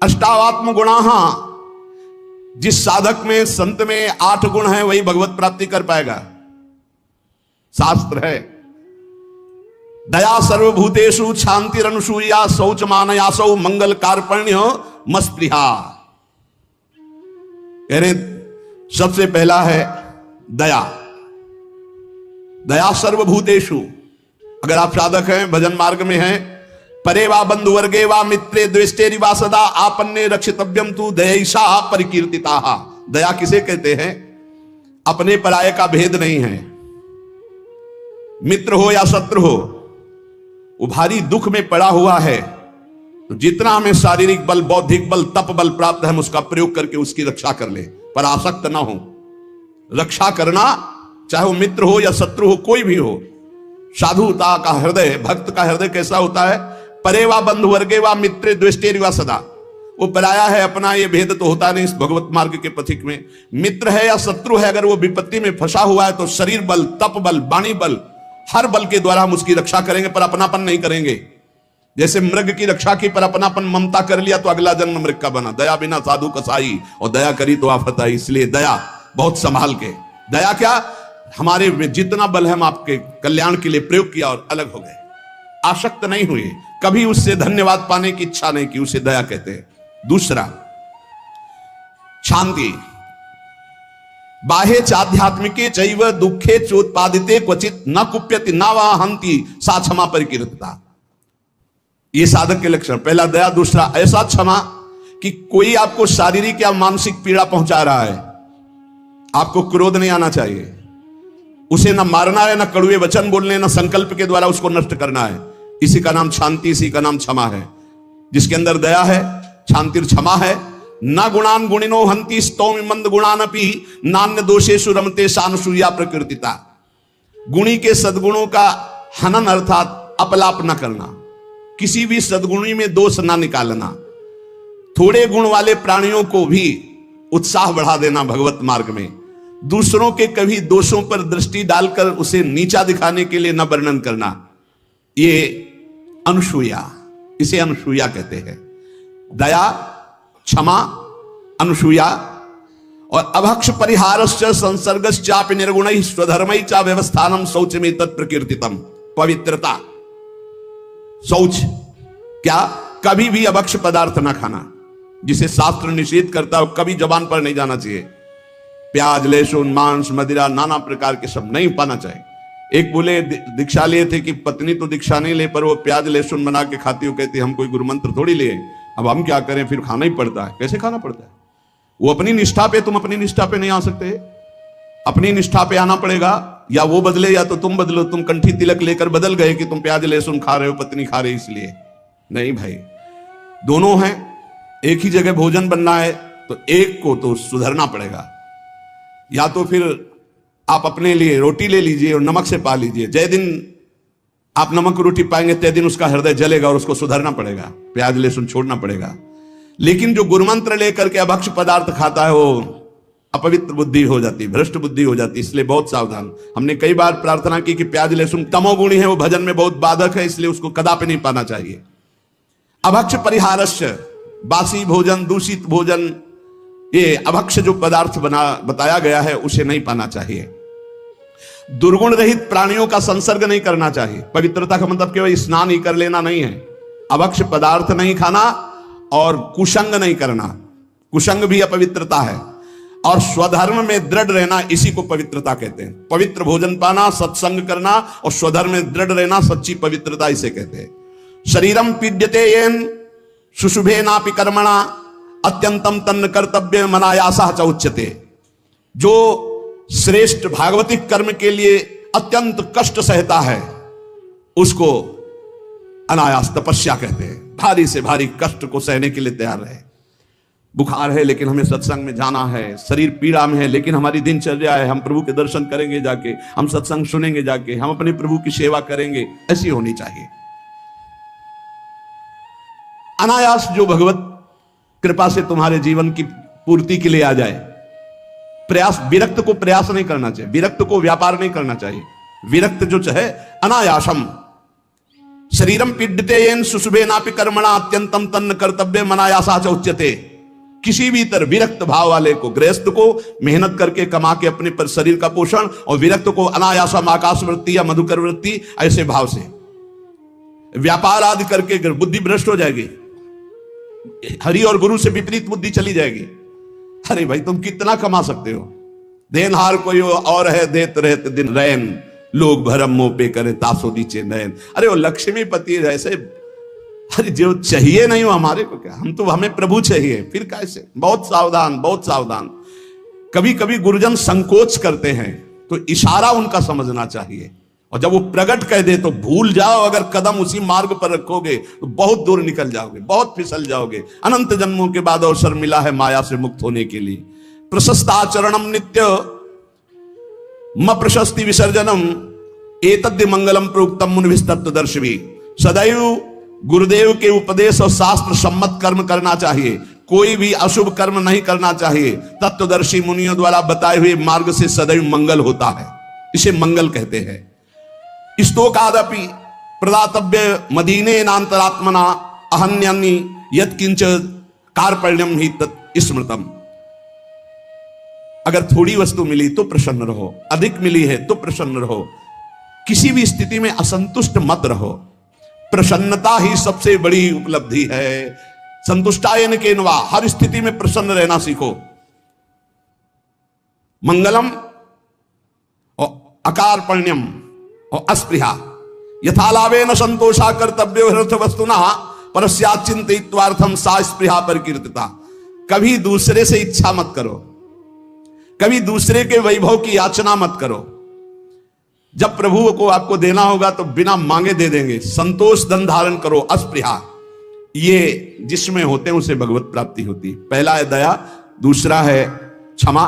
अष्टावात्म गुणाः, जिस साधक में संत में 8 गुण है वही भगवत प्राप्ति कर पाएगा। शास्त्र है दया सर्वभूतेषु शांतिरनुसूया शौच मानयासौ मंगल कार्पण्य मस्पृहा। कह रहे सबसे पहला है दया। दया सर्वभूतेषु, अगर आप साधक हैं, भजन मार्ग में हैं, परे वा बंधु वर्गे वा मित्रे द्वेष्टेरि वा सदा आपन्ने रक्षितव्यम तु दयैषा परिकीर्तिता। दया किसे कहते हैं? अपने पराये का भेद नहीं है। मित्र हो या शत्रु हो, वो भारी दुख में पड़ा हुआ है तो जितना हमें शारीरिक बल, बौद्धिक बल, तप बल प्राप्त है, हम उसका प्रयोग करके उसकी रक्षा कर ले, पर आसक्त ना हो। रक्षा करना, चाहे वो मित्र हो या शत्रु हो, कोई भी हो। साधुता का हृदय, भक्त का हृदय कैसा होता है? परे वा बंधु वर्गे वा मित्रे द्वेष्टेरि वा सदा। वो पराया है, अपना, ये भेद तो होता नहीं इस भगवत मार्ग के पथिक में। मित्र है या शत्रु है, अगर वो विपत्ति में फंसा हुआ है तो शरीर बल, तप बल, वाणी बल, हर बल के द्वारा हम उसकी रक्षा करेंगे, पर अपनापन नहीं करेंगे। जैसे मृग की रक्षा की पर अपनापन ममता कर लिया तो अगला जन्म मृग का बना। दया बिना साधु कसाई, और दया करी तो आफत आई। इसलिए दया बहुत संभाल के। दया क्या? हमारे में जितना बल है हम आपके कल्याण के लिए प्रयोग किया और अलग हो गए, आसक्त नहीं हुए, कभी उससे धन्यवाद पाने की इच्छा नहीं की, उसे दया कहते हैं। दूसरा शांति। बाह्य चाध्यात्मिके चैव दुखे चोत्पादिते क्वचित न कुप्यति न वा हंति सा क्षमा परिकीर्तिता। ये साधक के लक्षण। पहला दया, दूसरा ऐसा क्षमा कि कोई आपको शारीरिक या मानसिक पीड़ा पहुंचा रहा है, आपको क्रोध नहीं आना चाहिए। उसे न मारना है, न कड़ुए वचन बोलने, न संकल्प के द्वारा उसको नष्ट करना है। इसी का नाम शांति, इसी का नाम क्षमा है। जिसके अंदर दया है, शांति और क्षमा है। न गुणान गुणिनो हंति स्तौमि मंद गुणानपि नान्य दोषेषु रमते सानुसूया प्रकृतिता। गुणी के सद्गुणों का हनन अर्थात अपलाप न करना, किसी भी सद्गुणी में दोष ना निकालना, थोड़े गुण वाले प्राणियों को भी उत्साह बढ़ा देना भगवत मार्ग में, दूसरों के कभी दोषों पर दृष्टि डालकर उसे नीचा दिखाने के लिए न वर्णन करना, ये अनुसूया, इसे अनुसूया कहते हैं। दया, क्षमा, अनुसूया। और अभक्ष परिहारस्य संसर्गश्चापि निर्गुणैः स्वधर्मैः च व्यवस्थानं शौचमेतत् तत्प्रकीर्तितम्। पवित्रता, शौच क्या? कभी भी अभक्ष पदार्थ ना खाना, जिसे शास्त्र निषेध करता है, कभी जबान पर नहीं जाना चाहिए। प्याज, लहसुन, मांस, मदिरा, नाना प्रकार के सब नहीं पाना चाहिए। एक बोले दीक्षा लिए थे कि पत्नी तो दीक्षा नहीं ले, पर वो प्याज लहसुन बना के खाती हो, कहती हम कोई गुरु मंत्र थोड़ी लिए, अब हम क्या करें, फिर खाना ही पड़ता है। कैसे खाना पड़ता है? वो अपनी निष्ठा पे, तुम अपनी निष्ठा पे नहीं आ सकते। अपनी निष्ठा पे आना पड़ेगा, या वो बदले या तो तुम बदलो। तुम कंठी तिलक लेकर बदल गए कि तुम प्याज लहसुन खा रहे हो, पत्नी खा रही इसलिए नहीं भाई। दोनों हैं, एक ही जगह भोजन बनना है तो एक को तो सुधरना पड़ेगा। या तो फिर आप अपने लिए रोटी ले लीजिए और नमक से पा लीजिए। जय दिन आप नमक रोटी पाएंगे तय दिन उसका हृदय जलेगा और उसको सुधरना पड़ेगा, प्याज लहसुन छोड़ना पड़ेगा। लेकिन जो गुरुमंत्र लेकर के अभक्ष पदार्थ खाता है वो अपवित्र बुद्धि हो जाती, भ्रष्ट बुद्धि हो जाती। इसलिए बहुत सावधान। हमने कई बार प्रार्थना की कि प्याज लहसुन तमोगुणी है, वो भजन में बहुत बाधक है, इसलिए उसको कदापि नहीं पाना चाहिए। अभक्ष परिहारस्य, बासी भोजन, दूषित भोजन, ये अभक्ष जो पदार्थ बताया गया है उसे नहीं पाना चाहिए। दुर्गुण रहित प्राणियों का संसर्ग नहीं करना चाहिए। पवित्रता का मतलब केवल स्नान ही कर लेना नहीं है। अभक्ष पदार्थ नहीं खाना और कुसंग नहीं करना, कुसंग भी अपवित्रता है। और स्वधर्म में दृढ़ रहना, इसी को पवित्रता कहते हैं। पवित्र भोजन पाना, सत्संग करना और स्वधर्म में दृढ़ रहना, सच्ची पवित्रता इसे कहते हैं। शरीरम पीड्यते येन शुशुभे नापि कर्मणा अत्यंतम तन्न कर्तव्य मनायासा च उच्यते। जो श्रेष्ठ भागवतिक कर्म के लिए अत्यंत कष्ट सहता है उसको अनायास तपस्या कहते हैं। भारी से भारी कष्ट को सहने के लिए तैयार रहे। बुखार है लेकिन हमें सत्संग में जाना है, शरीर पीड़ा में है लेकिन हमारी दिनचर्या है, हम प्रभु के दर्शन करेंगे जाके, हम सत्संग सुनेंगे जाके, हम अपने प्रभु की सेवा करेंगे, ऐसी होनी चाहिए। अनायास जो भगवत कृपा से तुम्हारे जीवन की पूर्ति के लिए आ जाए। प्रयास, विरक्त को प्रयास नहीं करना चाहिए, विरक्त को व्यापार नहीं करना चाहिए। विरक्त जो चाहे अनायासम शरीरम पीड्यते येन सुशुभे नापि कर्मणा अत्यंतम तन्न कर्तव्य मनायासा च उच्यते। किसी भी तरह विरक्त भाव वाले को, गृहस्थ को मेहनत करके कमा के अपने पर शरीर का पोषण, और विरक्त को अनायासम आकाश वृत्ति या मधुकर वृत्ति ऐसे भाव से व्यापार आदि करके बुद्धि भ्रष्ट हो जाएगी, हरि और गुरु से विपरीत बुद्धि चली जाएगी। अरे भाई तुम कितना कमा सकते हो, देनहार कोई और है देत रहते दिन रैन, लोग भरम मुंह पे करे तासो नीचे नयन। अरे वो लक्ष्मीपति ऐसे, अरे जो चाहिए नहीं हो हमारे को क्या, हम तो हमें प्रभु चाहिए, फिर कैसे। बहुत सावधान, बहुत सावधान। कभी कभी गुरुजन संकोच करते हैं तो इशारा उनका समझना चाहिए, और जब वो प्रकट कह दे तो भूल जाओ। अगर कदम उसी मार्ग पर रखोगे तो बहुत दूर निकल जाओगे, बहुत फिसल जाओगे। अनंत जन्मों के बाद अवसर मिला है माया से मुक्त होने के लिए। प्रशस्ताचरणम नित्य म प्रशस्ति विसर्जनम एतद्य मंगलम प्रोक्तम मुनिभिस्तत्वदर्शिभी। सदैव गुरुदेव के उपदेश और शास्त्र सम्मत कर्म करना चाहिए, कोई भी अशुभ कर्म नहीं करना चाहिए। तत्वदर्शी मुनियों द्वारा बताए हुए मार्ग से सदैव मंगल होता है, इसे मंगल कहते हैं। स्तोकादपि प्रदातव्य मदीने नांतरात्मना अहन्यानि यत्किंच कार्पण्यम ही तत् स्मृतम। अगर थोड़ी वस्तु मिली तो प्रसन्न रहो, अधिक मिली है तो प्रसन्न रहो, किसी भी स्थिति में असंतुष्ट मत रहो। प्रसन्नता ही सबसे बड़ी उपलब्धि है। संतुष्टायन केनवा, हर स्थिति में प्रसन्न रहना सीखो। मंगलम और अकारपण्यम और अस्पृहा यथालाभे न संतोषा कर्तव्यो हृथ वस्तुना परस्याचिंतित्वार्थम सा स्पृहा परिकीर्तिता। कभी दूसरे से इच्छा मत करो, कभी दूसरे के वैभव की याचना मत करो। जब प्रभु को आपको देना होगा तो बिना मांगे दे देंगे। संतोष धन धारण करो, अस्पृहा, ये जिसमें होते हैं उसे भगवत प्राप्ति होती है। पहला है दया, दूसरा है क्षमा,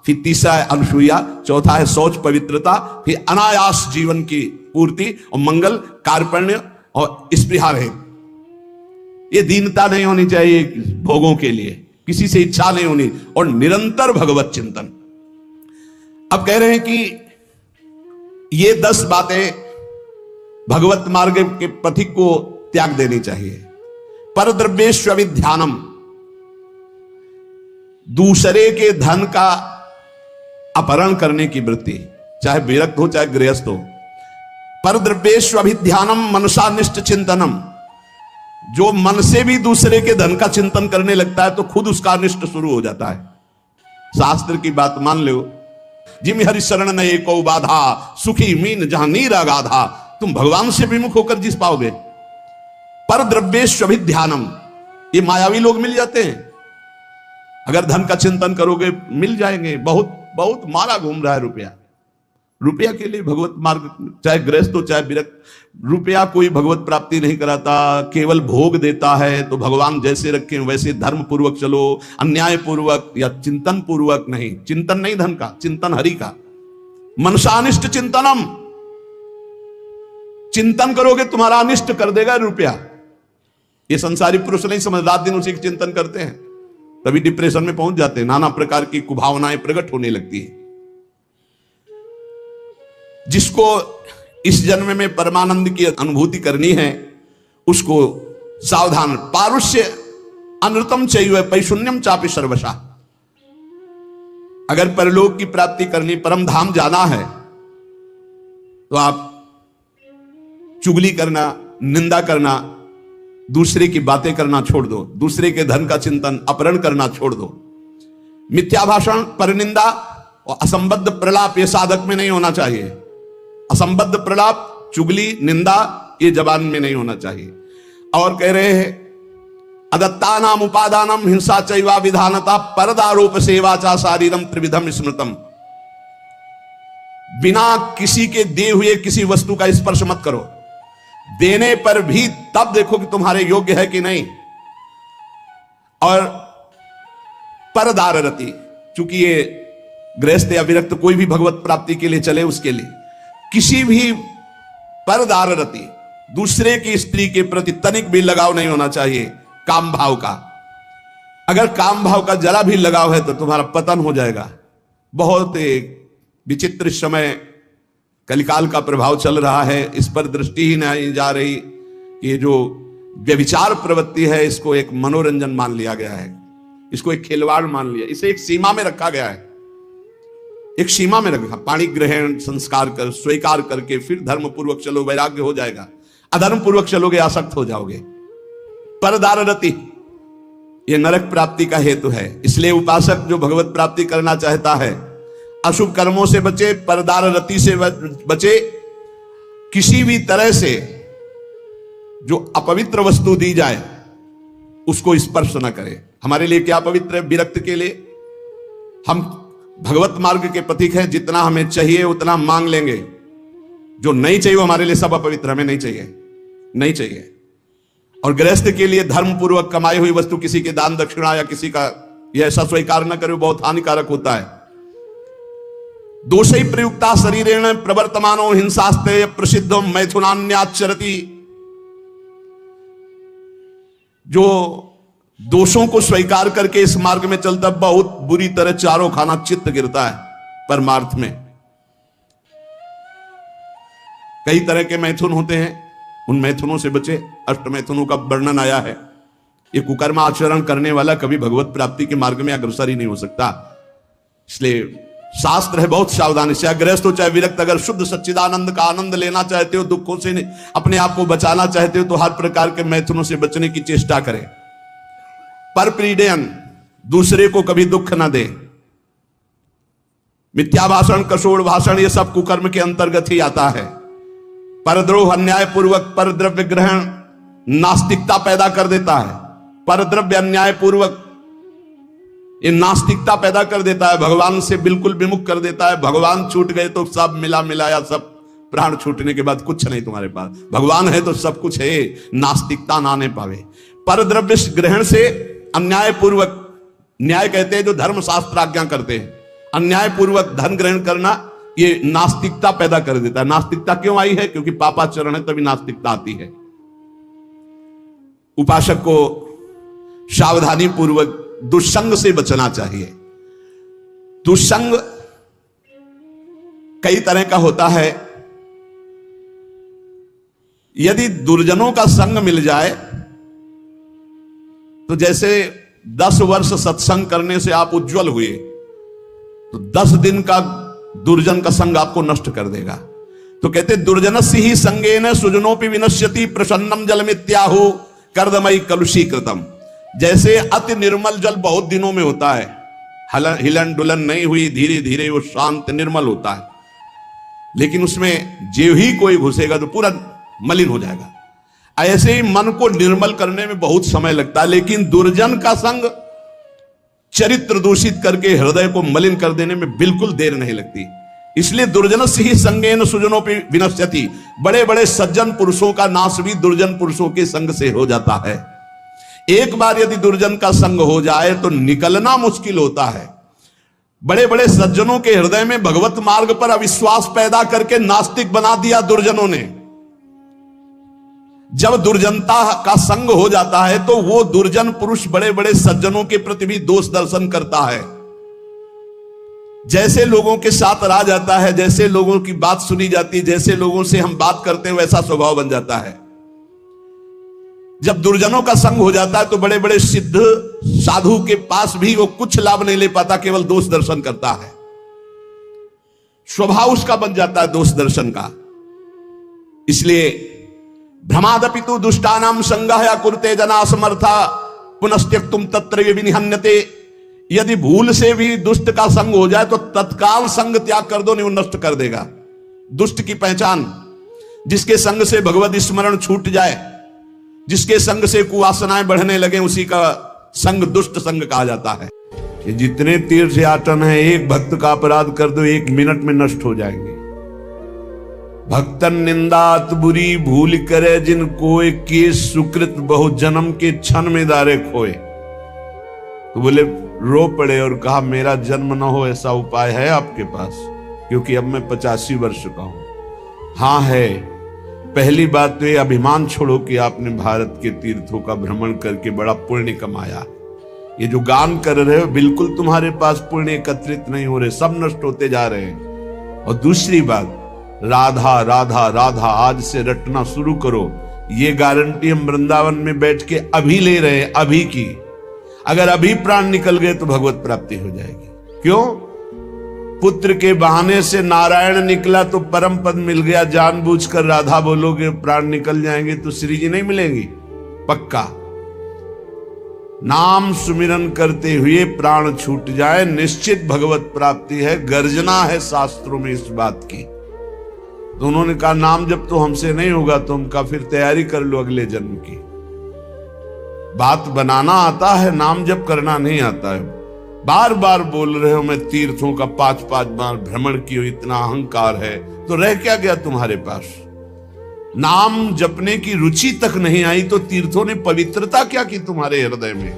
फिर तीसरा है अनुसूया, चौथा है शौच पवित्रता, फिर अनायास जीवन की पूर्ति, और मंगल कार्पण्य और स्पृहा रहे। ये दीनता नहीं होनी चाहिए भोगों के लिए, किसी से इच्छा नहीं होनी, और निरंतर भगवत चिंतन। अब कह रहे हैं कि ये 10 बातें भगवत मार्ग के पथिक को त्याग देनी चाहिए। परद्रव्येष्वभिध्यानम, दूसरे के धन का अपहरण करने की वृत्ति, चाहे विरक्त हो चाहे गृहस्थ हो। परद्रव्येष्वभिध्यानम मनसानिष्ट चिंतनम, जो मन से भी दूसरे के धन का चिंतन करने लगता है तो खुद उसका अनिष्ट शुरू हो जाता है। शास्त्र की बात मान लो, जिम हरि शरण न एको बाधा, सुखी मीन जहां नीर अगाधा। तुम भगवान से विमुख होकर जिस पाओगे। पर द्रव्येष्वभिध्यानम, ये मायावी लोग मिल जाते हैं। अगर धन का चिंतन करोगे मिल जाएंगे। बहुत बहुत मारा घूम रहा है रुपया, रुपया के लिए भगवत मार्ग, चाहे गृहस्थ हो चाहे विरक्त। रुपया कोई भगवत प्राप्ति नहीं कराता, केवल भोग देता है। तो भगवान जैसे रखें वैसे धर्म पूर्वक चलो, अन्याय पूर्वक या चिंतन पूर्वक नहीं। चिंतन नहीं धन का, चिंतन हरि का। मनसानिष्ट चिंतनम, चिंतन करोगे तुम्हारा अनिष्ट कर देगा रुपया। ये संसारी पुरुष नहीं समझ, रात दिन उसी के चिंतन करते हैं, तभी डिप्रेशन में पहुंच जाते हैं। नाना प्रकार की कुभावनाएं प्रकट होने लगती है। जिसको इस जन्म में परमानंद की अनुभूति करनी है उसको सावधान। पारुष्य अनृतम चैव पैशून्यम चापि सर्वशा। अगर परलोक की प्राप्ति करनी, परम धाम जाना है, तो आप चुगली करना, निंदा करना, दूसरे की बातें करना छोड़ दो। दूसरे के धन का चिंतन, अपहरण करना छोड़ दो। मिथ्या भाषण, परनिंदा और असंबद्ध प्रलाप ये साधक में नहीं होना चाहिए। असंबद्ध प्रलाप, चुगली, निंदा ये जबान में नहीं होना चाहिए। और कह रहे हैं अदत्तानाम उपादानम हिंसा चैवा विधानता परदारोप सेवा चा शारीरम त्रिविधम स्मृतम। बिना किसी के दिए हुए किसी वस्तु का स्पर्श मत करो। देने पर भी तब देखो कि तुम्हारे योग्य है कि नहीं। और परदार रति, चूंकि ये गृहस्थ या विरक्त कोई भी भगवत प्राप्ति के लिए चले, उसके लिए किसी भी परदार रति, दूसरे की स्त्री के प्रति तनिक भी लगाव नहीं होना चाहिए काम भाव का। अगर काम भाव का जरा भी लगाव है तो तुम्हारा पतन हो जाएगा। बहुत विचित्र समय कलिकाल का प्रभाव चल रहा है, इस पर दृष्टि ही नहीं जा रही। ये जो व्यभिचार प्रवृत्ति है इसको एक मनोरंजन मान लिया गया है, इसको एक खिलवाड़ मान लिया, इसे एक सीमा में रखा गया है, एक सीमा में रखा। पाणी ग्रहण संस्कार कर स्वीकार करके फिर धर्म पूर्वक चलो, वैराग्य हो जाएगा। अधर्म पूर्वक चलोगे आसक्त हो जाओगे। परदार रति ये नरक प्राप्ति का हेतु है। इसलिए उपासक जो भगवत प्राप्ति करना चाहता है अशुभ कर्मों से बचे, परदार रति से बचे, किसी भी तरह से जो अपवित्र वस्तु दी जाए उसको स्पर्श न करे। हमारे लिए क्या पवित्र है? विरक्त के लिए हम भगवत मार्ग के प्रतीक है, जितना हमें चाहिए उतना मांग लेंगे, जो नहीं चाहिए वो हमारे लिए सब अपवित्र, हमें नहीं चाहिए, नहीं चाहिए। और गृहस्थ के लिए धर्म पूर्वक कमाई हुई वस्तु किसी के दान दक्षिणा या किसी का यह ऐसा स्वीकार न करे, बहुत हानिकारक होता है। दोषै प्रयुक्ता शरीरेण प्रवर्तमानो हिंसास्ते प्रसिद्धो मैथुनान्याचरति। जो दोषों को स्वीकार करके इस मार्ग में चलता बहुत बुरी तरह चारों खाना चित्त गिरता है परमार्थ में। कई तरह के मैथुन होते हैं, उन मैथुनों से बचे। अष्ट मैथुनों का वर्णन आया है। ये कुकर्म आचरण करने वाला कभी भगवत प्राप्ति के मार्ग में अग्रसर ही नहीं हो सकता। इसलिए शास्त्र है बहुत सावधानी से, गृहस्थ हो चाहे विरक्त, अगर शुद्ध सच्चिदानंद का आनंद लेना चाहते हो, दुखों से अपने आप को बचाना चाहते हो, तो हर प्रकार के मैथुनों से बचने की चेष्टा करें। पर पीड़यन दूसरे को कभी दुख न दे। मिथ्या भाषण, कशोर भाषण, ये सब कुकर्म के अंतर्गत ही आता है। परद्रोह, अन्याय पूर्वक परद्रव्य ग्रहण नास्तिकता पैदा कर देता है। परद्रव्य अन्याय पूर्वक ये नास्तिकता पैदा कर देता है, भगवान से बिल्कुल विमुख कर देता है। भगवान छूट गए तो सब मिला मिलाया, सब प्राण छूटने के बाद कुछ नहीं तुम्हारे पास। भगवान है तो सब कुछ है, नास्तिकता ना आने पावे। परद्रव्य ग्रहण से अन्याय पूर्वक, न्याय कहते हैं जो धर्म शास्त्र आज्ञा करते हैं, अन्याय पूर्वक धन ग्रहण करना ये नास्तिकता पैदा कर देता है। नास्तिकता क्यों आई है? क्योंकि पापाचरण है, तभी नास्तिकता आती है। उपासक को सावधानी पूर्वक दुष्संग से बचना चाहिए। दुष्संग कई तरह का होता है। यदि दुर्जनों का संग मिल जाए तो जैसे 10 वर्ष सत्संग करने से आप उज्जवल हुए, तो 10 दिन का दुर्जन का संग आपको नष्ट कर देगा। तो कहते दुर्जनस्य ही संगेन सुजनोपि विनश्यति प्रसन्नम जलमित्याहु कर्दमयी कलुषी कृतम। जैसे अति निर्मल जल बहुत दिनों में होता है, हिलन डुलन नहीं हुई, धीरे धीरे वो शांत निर्मल होता है, लेकिन उसमें जो ही कोई घुसेगा तो पूरा मलिन हो जाएगा। ऐसे ही मन को निर्मल करने में बहुत समय लगता है, लेकिन दुर्जन का संग चरित्र दूषित करके हृदय को मलिन कर देने में बिल्कुल देर नहीं लगती। इसलिए दुर्जनस्य ही संगेन सुजनोपि विनश्यति। बड़े बड़े सज्जन पुरुषों का नाश भी दुर्जन पुरुषों के संग से हो जाता है। एक बार यदि दुर्जन का संग हो जाए तो निकलना मुश्किल होता है। बड़े बड़े सज्जनों के हृदय में भगवत मार्ग पर अविश्वास पैदा करके नास्तिक बना दिया दुर्जनों ने। जब दुर्जनता का संग हो जाता है तो वो दुर्जन पुरुष बड़े बड़े सज्जनों के प्रति भी दोष दर्शन करता है। जैसे लोगों के साथ रहा जाता है, जैसे लोगों की बात सुनी जाती है, जैसे लोगों से हम बात करते हैं, वैसा स्वभाव बन जाता है। जब दुर्जनों का संग हो जाता है तो बड़े बड़े सिद्ध साधु के पास भी वो कुछ लाभ नहीं ले पाता, केवल दोष दर्शन करता है। स्वभाव उसका बन जाता है दोष दर्शन का। इसलिए भ्रमादपि तु दुष्टानाम संगः या कुरुते जना समर्था पुनस्त्यक्तुम तत्र विनिहन्यते। यदि भूल से भी दुष्ट का संग हो जाए तो तत्काल संग त्याग कर दो, नहीं वो नष्ट कर देगा। दुष्ट की पहचान, जिसके संग से भगवत स्मरण छूट जाए, जिसके संग से कुवासनाएं बढ़ने लगे, उसी का संग दुष्ट संग कहा जाता है। ये जितने तीर्थ यातन है, एक भक्त का अपराध कर दो 1 मिनट में नष्ट हो जाएंगे। भक्तन निंदात बुरी भूल करे जिन कोय के सुकृत बहु जन्म के क्षण में दारे खोए। तो बोले रो पड़े और कहा मेरा जन्म न हो ऐसा उपाय है आपके पास? क्योंकि अब मैं 85 वर्ष का हूं। हाँ है। पहली बात तो ये अभिमान छोड़ो कि आपने भारत के तीर्थों का भ्रमण करके बड़ा पुण्य कमाया। ये जो गान कर रहे हो बिल्कुल तुम्हारे पास पुण्य एकत्रित नहीं हो रहे, सब नष्ट होते जा रहे हैं। और दूसरी बात, राधा राधा राधा आज से रटना शुरू करो, ये गारंटी हम वृंदावन में बैठ के अभी ले रहे हैं, अभी की। अगर अभी प्राण निकल गए तो भगवत प्राप्ति हो जाएगी। क्यों? पुत्र के बहाने से नारायण निकला तो परम पद मिल गया, जानबूझकर राधा बोलोगे प्राण निकल जाएंगे तो श्री जी नहीं मिलेंगी, पक्का। नाम सुमिरन करते हुए प्राण छूट जाए, निश्चित भगवत प्राप्ति है, गर्जना है शास्त्रों में इस बात की। तो उन्होंने कहा नाम जब तो हमसे नहीं होगा, तुम का फिर तैयारी कर लो अगले जन्म की। बात बनाना आता है, नाम जब करना नहीं आता है। बार बार बोल रहे हो मैं तीर्थों का 5-5 बार भ्रमण किया, इतना अहंकार है तो रह क्या गया तुम्हारे पास? नाम जपने की रुचि तक नहीं आई तो तीर्थों ने पवित्रता क्या की तुम्हारे हृदय में?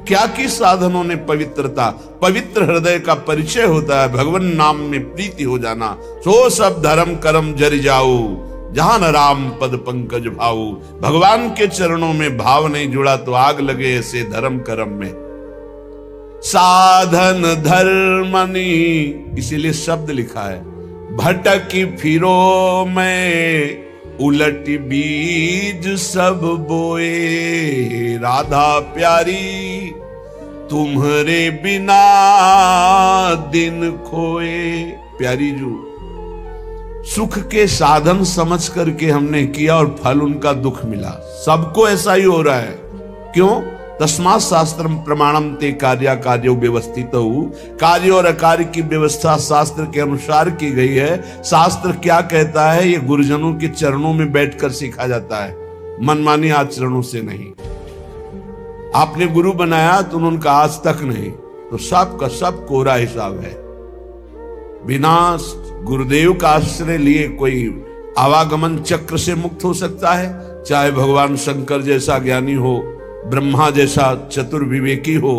क्या की साधनों ने पवित्रता? पवित्र हृदय का परिचय होता है भगवान नाम में प्रीति हो जाना। सो सब धर्म कर्म जरि जाऊ, जहां न राम पद पंकज भाऊ। भगवान के चरणों में भाव नहीं जुड़ा तो आग लगे ऐसे धर्म कर्म में। साधन धर्मनी, इसीलिए शब्द लिखा है, भटकी फिरो मैं उलट बीज सब बोए। राधा प्यारी तुम्हारे बिना दिन खोए। प्यारी जू, सुख के साधन समझ करके हमने किया और फल उनका दुख मिला। सबको ऐसा ही हो रहा है। क्यों? तस्मात् शास्त्रम प्रमाणम ते कार्या कार्यो व्यवस्थितौ। कार्य और अकार्य की व्यवस्था शास्त्र के अनुसार की गई है। शास्त्र क्या कहता है ये गुरुजनों के चरणों में बैठकर सीखा जाता है, मनमानी आचरणों से नहीं। आपने गुरु बनाया तो उनका आज तक नहीं, तो सब का सब कोरा हिसाब है। बिना गुरुदेव का आश्रय लिए कोई आवागमन चक्र से मुक्त हो सकता है? चाहे भगवान शंकर जैसा ज्ञानी हो, ब्रह्मा जैसा चतुर विवेकी हो,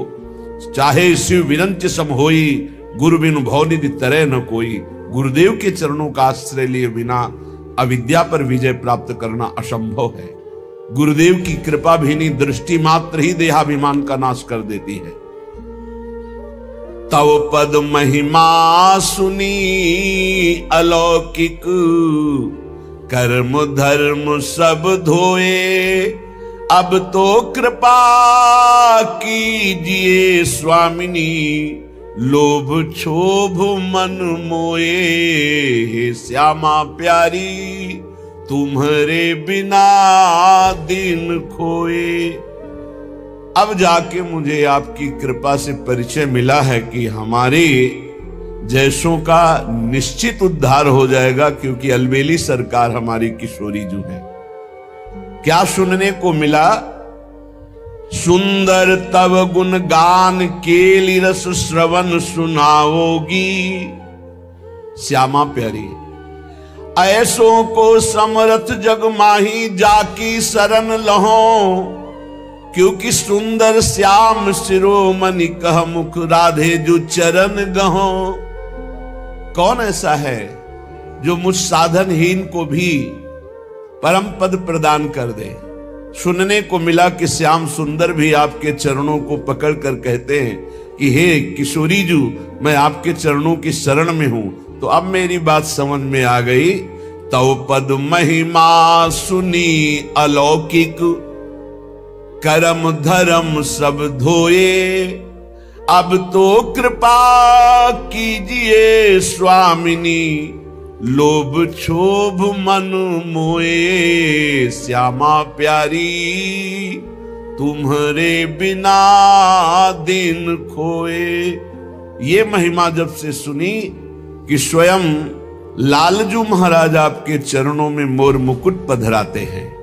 चाहे शिव विरंच सम होई, गुरु बिनु भवनिधि तरह न कोई। गुरुदेव के चरणों का आश्रय लिए बिना अविद्या पर विजय प्राप्त करना असंभव है। गुरुदेव की कृपा भीनी दृष्टि मात्र ही देहाभिमान का नाश कर देती है। तव पद महिमा सुनी अलौकिक, कर्म धर्म सब धोए। अब तो कृपा कीजिए स्वामिनी, लोभ क्षोभ मन मोए। श्यामा प्यारी तुम्हारे बिना दिन खोए। अब जाके मुझे आपकी कृपा से परिचय मिला है कि हमारे जैसों का निश्चित उद्धार हो जाएगा, क्योंकि अलबेली सरकार हमारी किशोरी जो है। क्या सुनने को मिला? सुंदर तव गुण गान केली रस श्रवण सुनाओगी। श्यामा प्यारी ऐसों को समरथ जग माही, जाकी शरण लहो। क्योंकि सुंदर श्याम शिरोमणि कह मुख, राधे जो चरण गहो। कौन ऐसा है जो मुझ साधनहीन को भी परम पद प्रदान कर दे? सुनने को मिला कि श्याम सुंदर भी आपके चरणों को पकड़ कर कहते हैं कि हे किशोरी जू, मैं आपके चरणों की शरण में हूं। तो अब मेरी बात समझ में आ गई। तव पद महिमा सुनी अलौकिक, कर्म धर्म सब धोए। अब तो कृपा कीजिए स्वामिनी, लोभ क्षोभ मन मोए। श्यामा प्यारी तुम्हारे बिना दिन खोए। ये महिमा जब से सुनी कि स्वयं लालजू महाराज आपके चरणों में मोर मुकुट पधराते हैं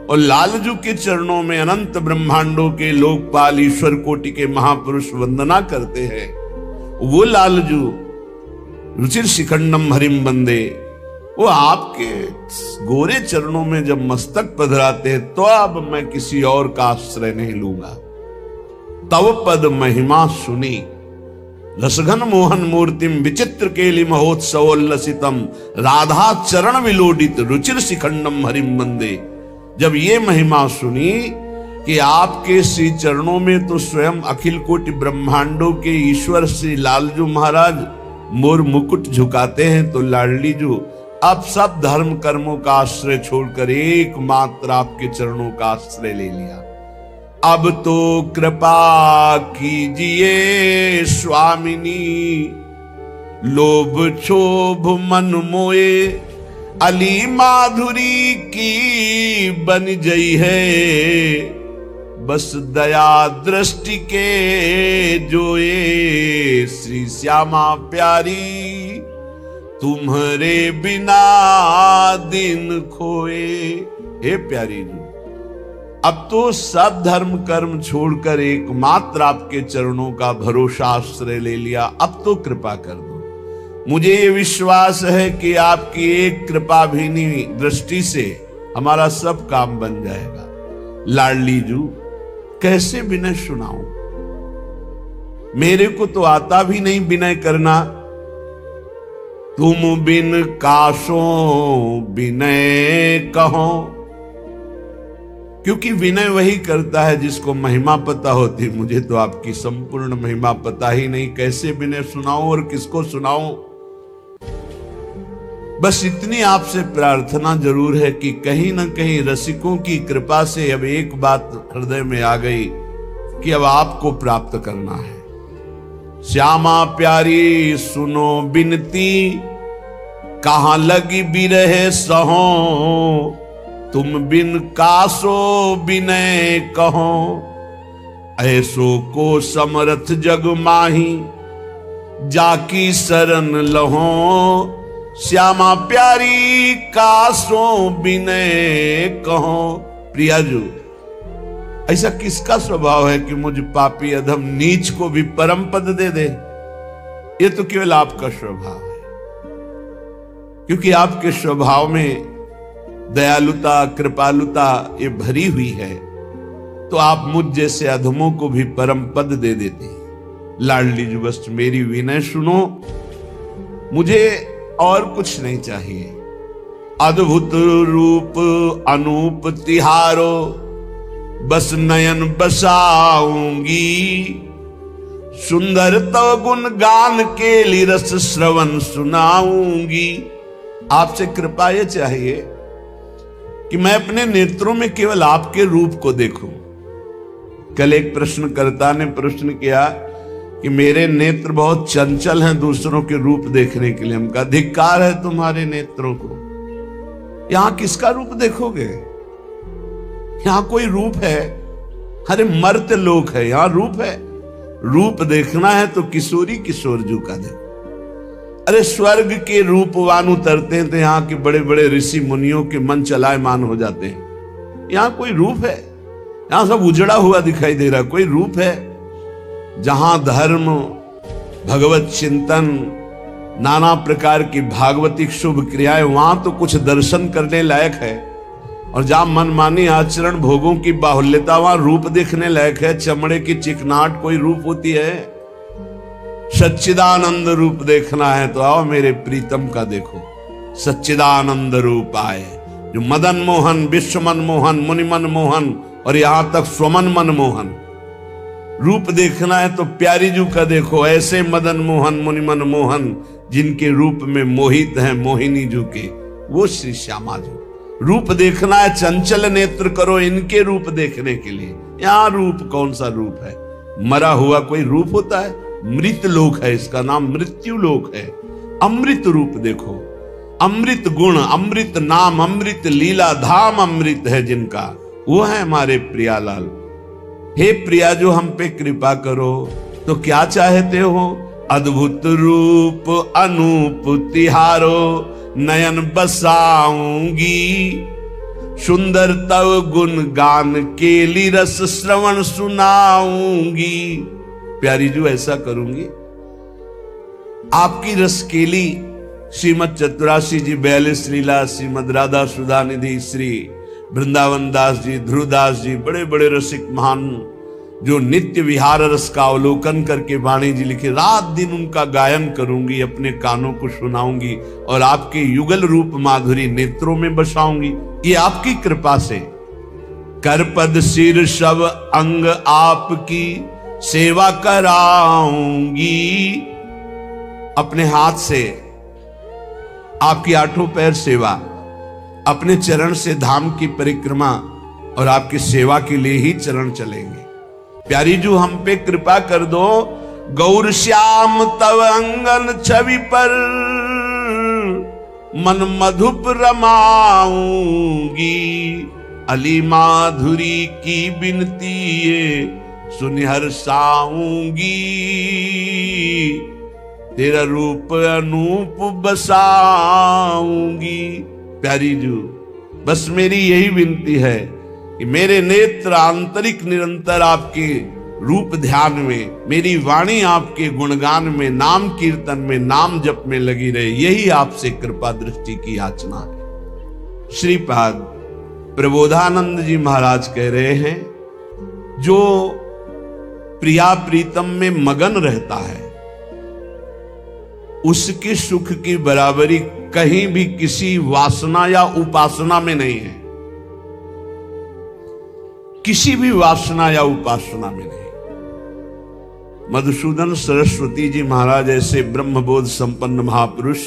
और लालजू के चरणों में अनंत ब्रह्मांडों के लोकपाल ईश्वर कोटि के महापुरुष वंदना करते हैं। वो लालजू रुचिर शिखंडम हरिम बंदे, वो आपके गोरे चरणों में जब मस्तक पधराते हैं तो अब मैं किसी और का आश्रय नहीं लूंगा। तव पद महिमा सुनी, रसघन मोहन मूर्तिम विचित्र केली महोत्सवोल्लसितम, राधा चरण विलोडित रुचिर शिखंडम हरिम बंदे। जब ये महिमा सुनी कि आपके श्री चरणों में तो स्वयं अखिल कोटि ब्रह्मांडों के ईश्वर श्री लालजू महाराज मोर मुकुट झुकाते हैं, तो लाडली जो अब सब धर्म कर्मों का आश्रय छोड़कर एकमात्र आपके चरणों का आश्रय ले लिया। अब तो कृपा कीजिए स्वामिनी, लोभ क्षोभ मन मोए, अली माधुरी की बन गई है, बस दया दृष्टि के जोए, श्री श्यामा प्यारी तुम्हारे बिना दिन खोए। हे प्यारी जी, अब तो सब धर्म कर्म छोड़कर एकमात्र आपके चरणों का भरोसा आश्रय ले लिया। अब तो कृपा कर दो। मुझे ये विश्वास है कि आपकी एक कृपा भीनी दृष्टि से हमारा सब काम बन जाएगा। लाडली जू, कैसे विनय सुनाऊं? मेरे को तो आता भी नहीं विनय करना। तुम बिन काशो विनय कहो, क्योंकि विनय वही करता है जिसको महिमा पता होती। मुझे तो आपकी संपूर्ण महिमा पता ही नहीं, कैसे विनय सुनाऊं और किसको सुनाऊं? बस इतनी आपसे प्रार्थना जरूर है कि कहीं ना कहीं रसिकों की कृपा से अब एक बात हृदय में आ गई कि अब आपको प्राप्त करना है। श्यामा प्यारी सुनो बिनती, कहां लगी बिरहे सहो, तुम बिन कासो बिनय कहो, ऐसो को समर्थ जग माही, जाकी शरण लहो, श्यामा प्यारी कासो बिनय कहो। प्रियाजू, ऐसा किसका स्वभाव है कि मुझ पापी अधम नीच को भी परम पद दे दे? ये तो केवल आपका स्वभाव है, क्योंकि आपके स्वभाव में दयालुता कृपालुता ये भरी हुई है, तो आप मुझ जैसे अधमों को भी परम पद दे देते हैं। लाडली जी, बस मेरी विनय सुनो, मुझे और कुछ नहीं चाहिए। अद्भुत रूप अनूप तिहारो, बस नयन बसाऊंगी, सुंदर तो गुण गान के लिए रस श्रवण सुनाऊंगी। आपसे कृपा ये चाहिए कि मैं अपने नेत्रों में केवल आपके रूप को देखूं। कल एक प्रश्नकर्ता ने प्रश्न किया कि मेरे नेत्र बहुत चंचल हैं दूसरों के रूप देखने के लिए। हम कहा धिक्कार है तुम्हारे नेत्रों को। यहां किसका रूप देखोगे? यहां कोई रूप है? अरे मर्त्य लोक है, यहां रूप है। रूप देखना है तो किशोरी किशोरजू का देखो। अरे स्वर्ग के रूपवान उतरते हैं तो यहाँ के बड़े बड़े ऋषि मुनियों के मन चलायमान हो जाते हैं। यहाँ कोई रूप है? यहाँ सब उजड़ा हुआ दिखाई दे रहा। कोई रूप है? जहां धर्म, भगवत चिंतन, नाना प्रकार की भागवतिक शुभ क्रियाएं, वहां तो कुछ दर्शन करने लायक है। और जहां मनमानी आचरण, भोगों की बाहुल्यता, वहां रूप देखने लायक है। चमड़े की चिकनाहट कोई रूप होती है? सच्चिदानंद रूप देखना है तो आओ मेरे प्रीतम का देखो। सच्चिदानंद रूप आए जो मदन मोहन, विश्व मनमोहन, मुनि मनमोहन और यहां तक स्वमन मनमोहन। रूप देखना है तो प्यारी जू का देखो। ऐसे मदन मोहन, मुनि मनमोहन जिनके रूप में मोहित हैं मोहिनी जू के, वो श्री श्यामा जू। रूप देखना है, चंचल नेत्र करो इनके रूप देखने के लिए। यहां रूप कौन सा रूप है? मरा हुआ कोई रूप होता है? मृत लोक है, इसका नाम मृत्यु लोक है। अमृत रूप देखो, अमृत गुण, अमृत नाम, अमृत लीला, धाम अमृत है जिनका, वो है हमारे प्रियालाल। हे प्रिया, जो हम पे कृपा करो तो क्या चाहते हो? अद्भुत रूप अनूप तिहारो, नयन बसाऊंगी, सुंदर तव गुण गान केली रस श्रवण सुनाऊंगी। प्यारी जू, ऐसा करूंगी आपकी रसकेली श्रीमद चतुरासी जी 42 लीला, श्रीमद राधा सुधा निधि, श्री वृंदावन दास जी, ध्रुवदास जी, बड़े बड़े रसिक महान जो नित्य विहार रस का अवलोकन करके वाणी जी लिखे, रात दिन उनका गायन करूंगी, अपने कानों को सुनाऊंगी और आपके युगल रूप माधुरी नेत्रों में बसाऊंगी। ये आपकी कृपा से। करपद सिर सब अंग आपकी सेवा कराऊंगी। अपने हाथ से आपकी आठों पैर सेवा, अपने चरण से धाम की परिक्रमा और आपकी सेवा के लिए ही चरण चलेंगे। प्यारी जू हम पे कृपा कर दो, गौर श्याम तव अंगन छवि पर मन मधुप रमाऊंगी, अली माधुरी की बिनती ये सुनि हर्षाऊंगी, तेरा रूप अनूप बसाऊंगी। प्यारी जू बस मेरी यही विनती है कि मेरे नेत्र आंतरिक निरंतर आपके रूप ध्यान में, मेरी वाणी आपके गुणगान में, नाम कीर्तन में, नाम जप में लगी रहे, यही आपसे कृपा दृष्टि की याचना है। श्रीपाद प्रबोधानंद जी महाराज कह रहे हैं, जो प्रिया प्रीतम में मगन रहता है उसके सुख की बराबरी कहीं भी किसी वासना या उपासना में नहीं है, किसी भी वासना या उपासना में नहीं। मधुसूदन सरस्वती जी महाराज ऐसे ब्रह्मबोध संपन्न महापुरुष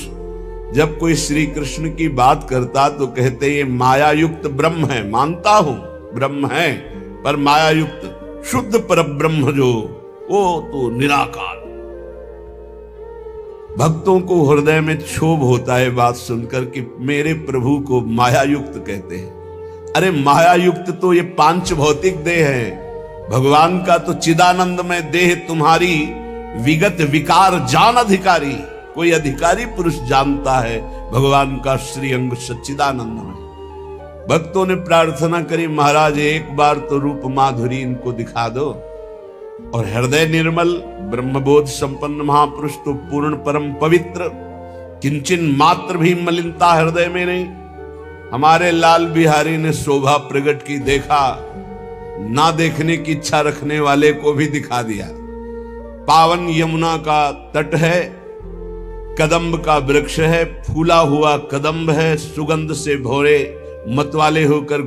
जब कोई श्री कृष्ण की बात करता तो कहते ये माया युक्त ब्रह्म है। मानता हूं ब्रह्म है, पर माया युक्त शुद्ध पर ब्रह्म जो वो तो निराकार। भक्तों को हृदय में क्षोभ होता है बात सुनकर कि मेरे प्रभु को माया युक्त कहते हैं। अरे माया युक्त तो ये पांच भौतिक देह है, भगवान का तो चिदानंद में देह तुम्हारी विगत विकार जान अधिकारी। कोई अधिकारी पुरुष जानता है भगवान का श्री अंग सच्चिदानंद में। भक्तों ने प्रार्थना करी, महाराज एक बार तो रूप माधुरी इनको दिखा दो। और हृदय निर्मल ब्रह्मबोध संपन्न महापुरुष तो पूर्ण परम पवित्र, किंचन मात्र भी मलिनता हृदय में नहीं। हमारे लाल बिहारी ने शोभा प्रकट की, देखा ना देखने की इच्छा रखने वाले को भी दिखा दिया। पावन यमुना का तट है, कदम्ब का वृक्ष है, फूला हुआ कदम्ब है, सुगंध से भोरे मतवाले होकर